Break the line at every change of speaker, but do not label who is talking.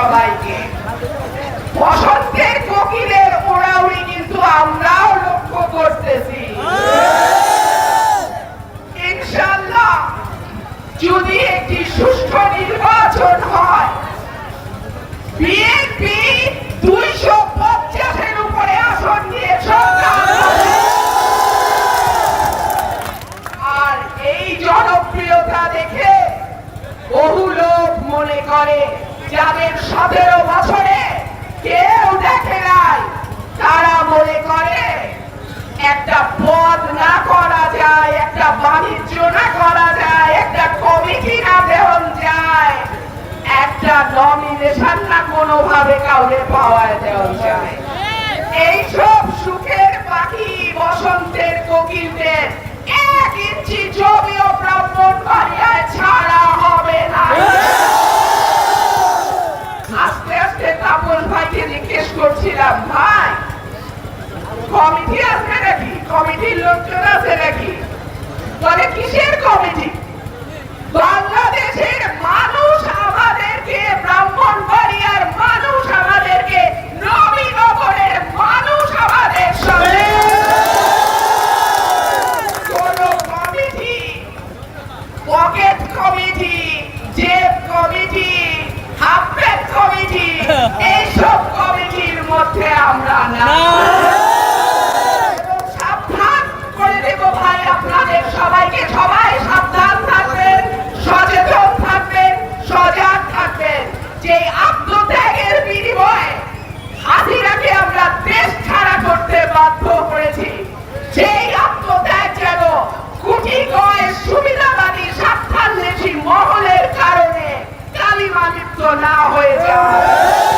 সবাইকে। বসন্তের কোকিলের ওড়াউড়ি কিন্তু আমরাও লক্ষ্য করতেছি। ইনশাআল্লাহ যদি একটি সুষ্ঠু নির্বাচন হয়, বিএনপি 250-এর উপরে আসন নিয়ে সরকার, আর এই জনপ্রিয়তা দেখে বহু লোক মনে করে যাদের 17 বছরে কেউ দেখে নাই, তারা মনে করে একটা পদ না করা যায়, একটা বাণিজ্য না করা যায়, একটা কমিটি না দেওয়া যায়, একটা নমিনেশন না কোনোভাবে কাউকে পাওয়া দেওয়া যায়। এইসব সুখের পাখি বসন্তের কোকিলদের 1 ইঞ্চি জমিও ব্রাহ্মণবাড়িয়ায় ছাড়া হবে না। আস্তে আস্তে তাপস ভাইকে জিজ্ঞেস করছিলাম, ভাই কমিটি আছে নাকি, কমিটির লোকজন আছে নাকি? বলে কিসের কমিটি? বাংলাদেশের মানুষ আমাদেরকে, ব্রাহ্মণবাড়িয়ার মানুষ আমাদেরকে, নবীনগরের মানুষ আমাদের সঙ্গে কোন কমিটি, পকেট কমিটি, জেব কমিটি, হাফ প্যান্ট কমিটি, এইসব কমিটির মধ্যে আমরা না। সাবধান করে দেব ভাই আপনাদের সবাইকে, সবাই সাবধান থাকবেন, সচেতন থাকবেন, সজাগ থাকবেন। যে আত্মত্যাগের বিনিময়ে হাসিনাকে আমরা দেশ ছাড়া করতে বাধ্য করেছি, সেই আত্মত্যাগ যেন কুটি কয় সুবিধাবাদী স্বার্থান্বেষী মহলের কারণে কালিমালিপ্ত না হয়ে যায়।